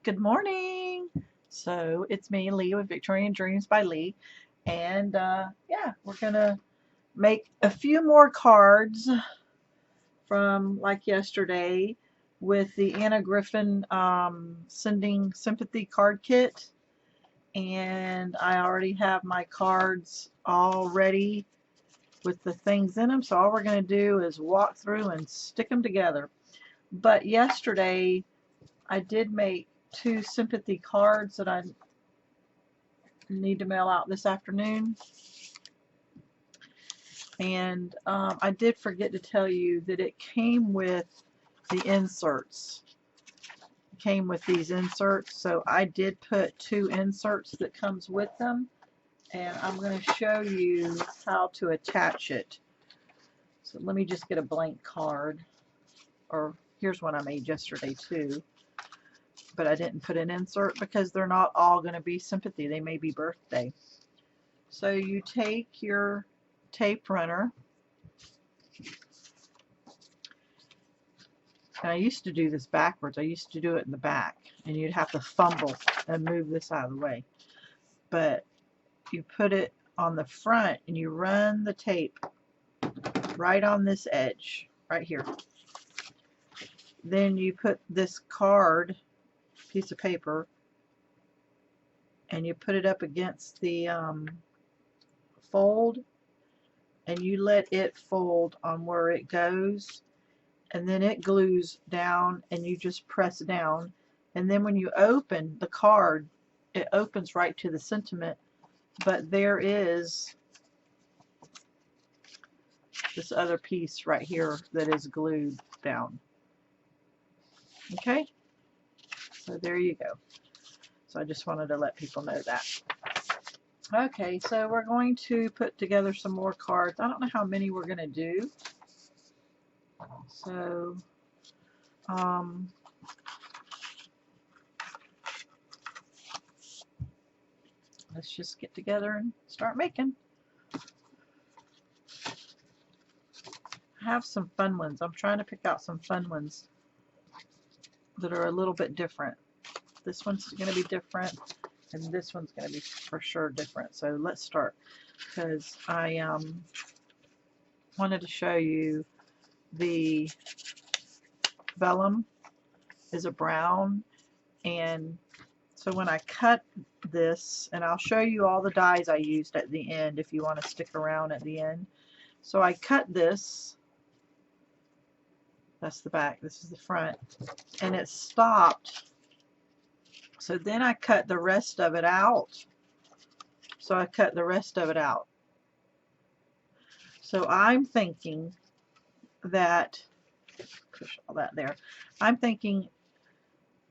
Good morning. So it's me, Leigh, with Victorian Dreams by Leigh. And yeah, we're going to make a few more cards from like yesterday with the Griffin Sending Sympathy card kit. And I already have my cards all ready with the things in them. So all we're going to do is walk through and stick them together. But yesterday I did make two sympathy cards that I need to mail out this afternoon. And I did forget to tell you that it came with the inserts. It came with these inserts, so I did put two inserts that comes with them, and I'm going to show you how to attach it. So let me just get a blank card, or here's one I made yesterday too, but I didn't put an insert because they're not all going to be sympathy. They may be birthday. So you take your tape runner. And I used to do this backwards. I used to do it in the back, and you'd have to fumble and move this out of the way. But you put it on the front, and you run the tape right on this edge, right here. Then you put this card, piece of paper, and you put it up against the fold, and you let it fold on where it goes, and then it glues down, and you just press down, and then when you open the card, it opens right to the sentiment, but there is this other piece right here that is glued down. Okay, so there you go. So I just wanted to let people know that. Okay, so we're going to put together some more cards. I don't know how many we're going to do. So let's just get together and start making. I have some fun ones. I'm trying to pick out some fun ones that are a little bit different. This one's going to be different, and this one's going to be for sure different. So let's start, because I wanted to show you the vellum is a brown, and so when I cut this, and I'll show you all the dies I used at the end if you want to stick around at the end. So I cut this. That's the back, this is the front, and it stopped. So then I cut the rest of it out. So I cut the rest of it out. So I'm thinking that, push all that there, I'm thinking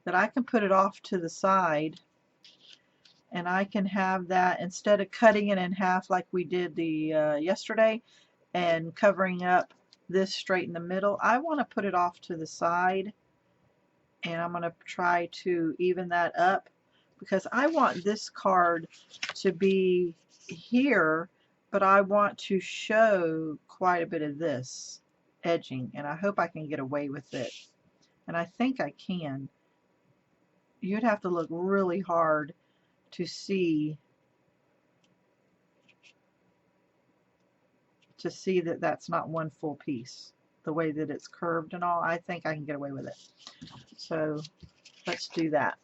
that I can put it off to the side, and I can have that, instead of cutting it in half like we did the yesterday and covering up this straight in the middle, I want to put it off to the side, and I'm going to try to even that up, because I want this card to be here, but I want to show quite a bit of this edging, and I hope I can get away with it, and I think I can. You'd have to look really hard to see that that's not one full piece, the way that it's curved and all. I think I can get away with it. So let's do that.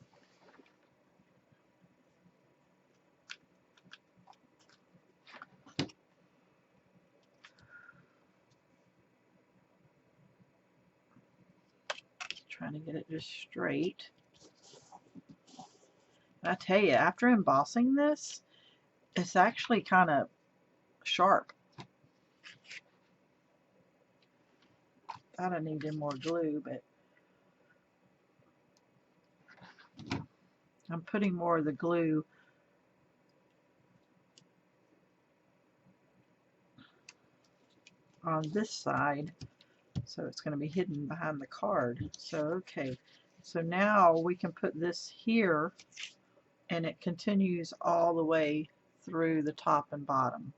Trying to get it just straight. And I tell you, after embossing this, it's actually kind of sharp. Thought I needed more glue, but I'm putting more of the glue on this side, so it's going to be hidden behind the card. So okay, so now we can put this here, and it continues all the way through the top and bottom.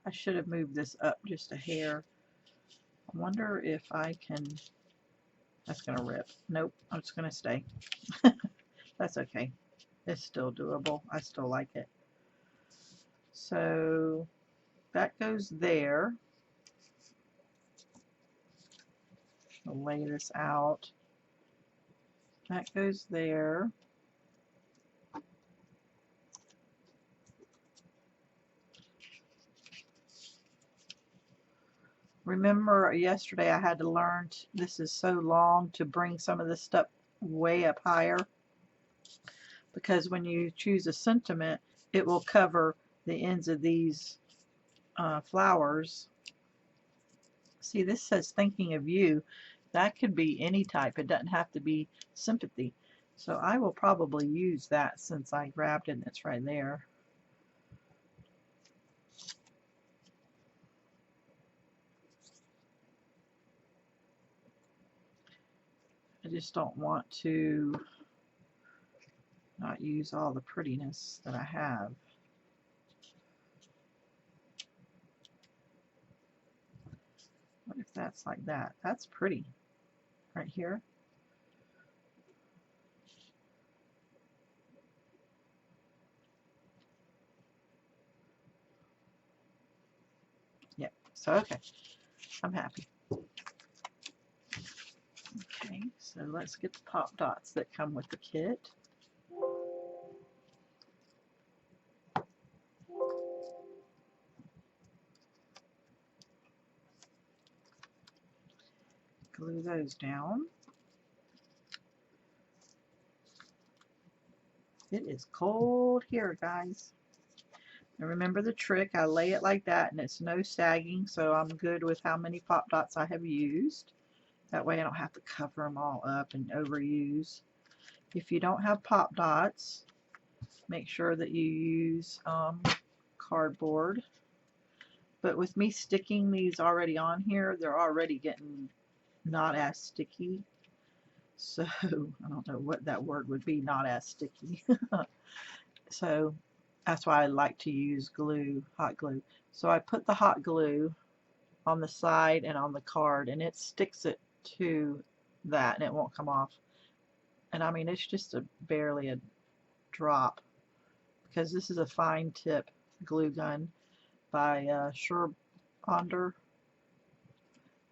I should have moved this up just a hair. I wonder if I can That's gonna rip. Nope, I'm just gonna stay. That's okay. It's still doable. I still like it. So that goes there. I'll lay this out. That goes there. Remember yesterday I had to learn, this is so long, to bring some of this stuff way up higher, because when you choose a sentiment, it will cover the ends of these flowers. See, this says thinking of you. That could be any type. It doesn't have to be sympathy. So I will probably use that since I grabbed it and it's right there. I just don't want to not use all the prettiness that I have. What if that's like that? That's pretty right here. Yep. So okay, I'm happy. Okay, so let's get the pop dots that come with the kit. Glue those down. It is cold here, guys. And remember the trick, I lay it like that and it's no sagging, so I'm good with how many pop dots I have used. That way I don't have to cover them all up and overuse. If you don't have pop dots, make sure that you use cardboard. But with me sticking these already on here, they're already getting not as sticky. So I don't know what that word would be, not as sticky. So that's why I like to use glue, hot glue. So I put the hot glue on the side and on the card, and it sticks it to that and it won't come off. And I mean, it's just barely a drop, because this is a fine tip glue gun by Sure.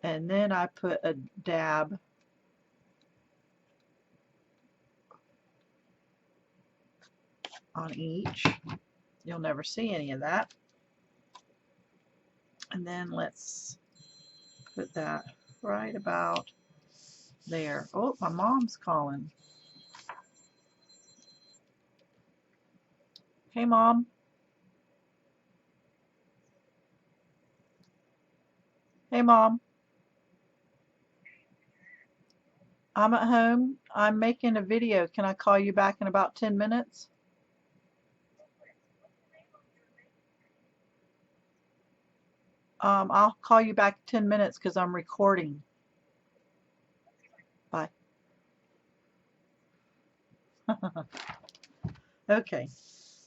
And then I put a dab on each. You'll never see any of that. And then let's put that right about there. Oh, my mom's calling. Hey, Mom. Hey, Mom. I'm at home. I'm making a video. Can I call you back in about 10 minutes? I'll call you back 10 minutes because I'm recording. Bye. Okay,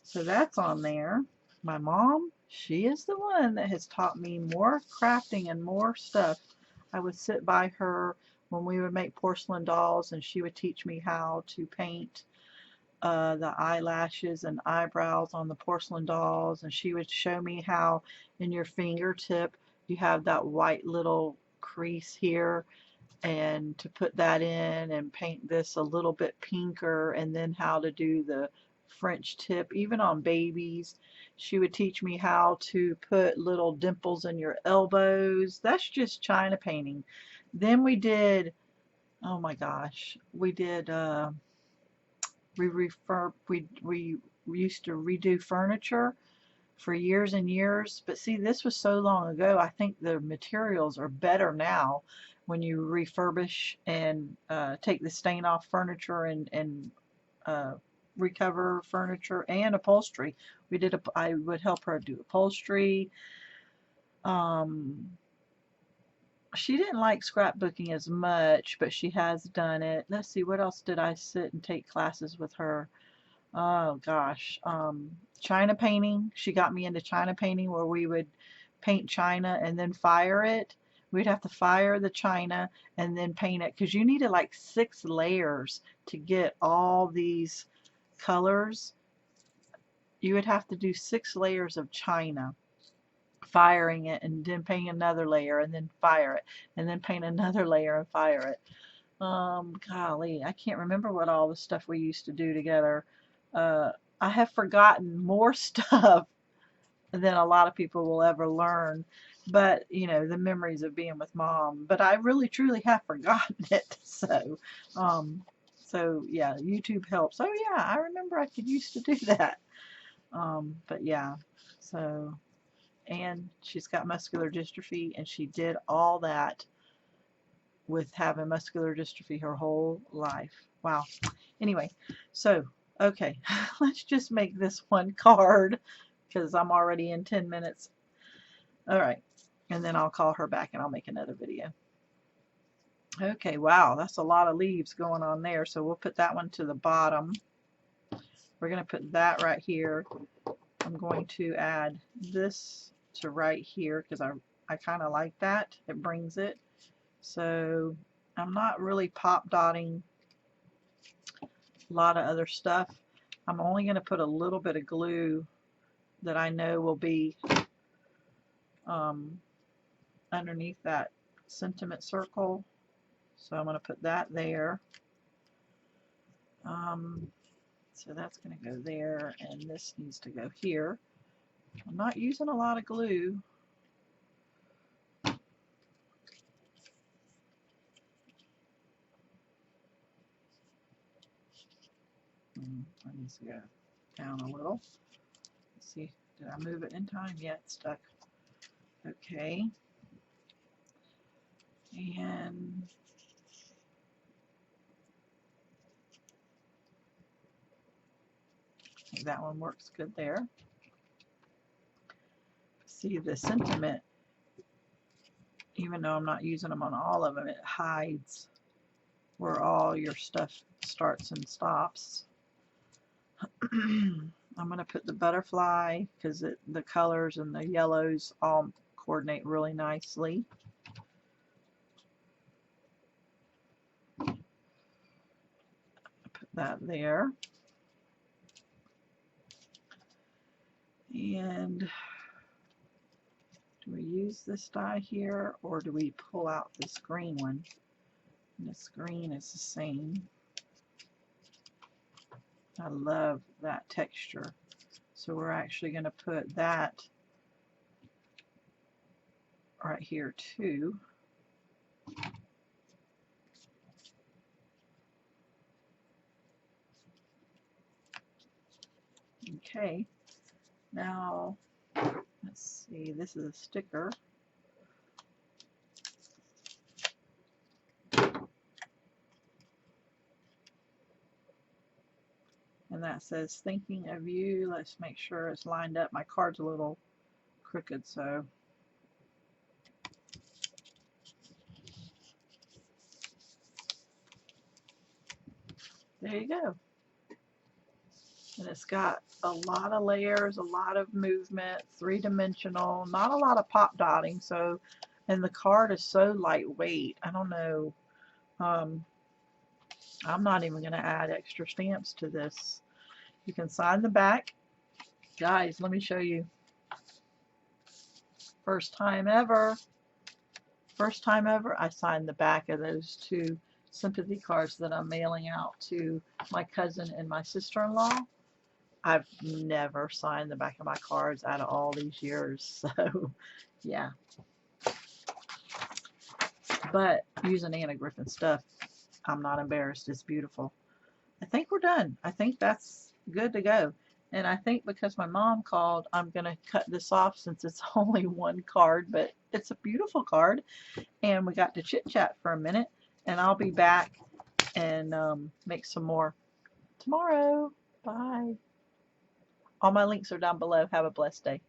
so that's on there. My mom, she is the one that has taught me more crafting and more stuff. I would sit by her when we would make porcelain dolls, and she would teach me how to paint the eyelashes and eyebrows on the porcelain dolls, and she would show me how in your fingertip you have that white little crease here, and to put that in and paint this a little bit pinker, and then how to do the French tip even on babies. She would teach me how to put little dimples in your elbows. That's just China painting. Then we did, oh my gosh, we did we used to redo furniture for years and years, but see, this was so long ago. I think the materials are better now when you refurbish and take the stain off furniture and recover furniture and upholstery. I would help her do upholstery. She didn't like scrapbooking as much, but she has done it. Let's see, what else did I sit and take classes with her? Oh gosh, China painting. She got me into China painting, where we would paint China and then fire it. we'd have to fire the china and then paint it, because you needed like 6 layers to get all these colors. You would have to do 6 layers of china, firing it and then paint another layer and then fire it and then paint another layer and fire it. Golly, I can't remember what all the stuff we used to do together. I have forgotten more stuff than a lot of people will ever learn, but you know, the memories of being with Mom, but I really truly have forgotten it. So yeah, YouTube helps. Oh yeah, I remember I could used to do that. But yeah, so, and she's got muscular dystrophy, and she did all that with having muscular dystrophy her whole life. Wow. Anyway, so okay, let's just make this one card, because I'm already in 10 minutes. All right, and then I'll call her back and I'll make another video. Okay, wow, that's a lot of leaves going on there, so we'll put that one to the bottom. We're going to put that right here. I'm going to add this to right here, because I kind of like that. It brings it. So I'm not really pop dotting a lot of other stuff. I'm only going to put a little bit of glue that I know will be underneath that sentiment circle. So I'm going to put that there. So that's going to go there, and this needs to go here. I'm not using a lot of glue. That needs to go down a little. Let's see, did I move it in time? Yeah, it's stuck. Okay. And I think that one works good there. See, the sentiment, even though I'm not using them on all of them, it hides where all your stuff starts and stops. I'm going to put the butterfly, because the colors and the yellows all coordinate really nicely. Put that there. And do we use this die here, or do we pull out this green one? And this green is the same. I love that texture. So we're actually going to put that right here too. Okay, now let's see, this is a sticker. And that says thinking of you. Let's make sure it's lined up. My card's a little crooked, so there you go. And it's got a lot of layers, a lot of movement, 3-dimensional, not a lot of pop dotting. So, and the card is so lightweight. I don't know. I'm not even going to add extra stamps to this. You can sign the back. Guys, let me show you. First time ever, I signed the back of those 2 sympathy cards that I'm mailing out to my cousin and my sister-in-law. I've never signed the back of my cards out of all these years, so yeah. But using Anna Griffin stuff, I'm not embarrassed. It's beautiful. I think we're done. I think that's good to go. And I think because my mom called, I'm going to cut this off since it's only 1 card, but it's a beautiful card. And we got to chit-chat for a minute, and I'll be back and make some more tomorrow. Bye. All my links are down below. Have a blessed day.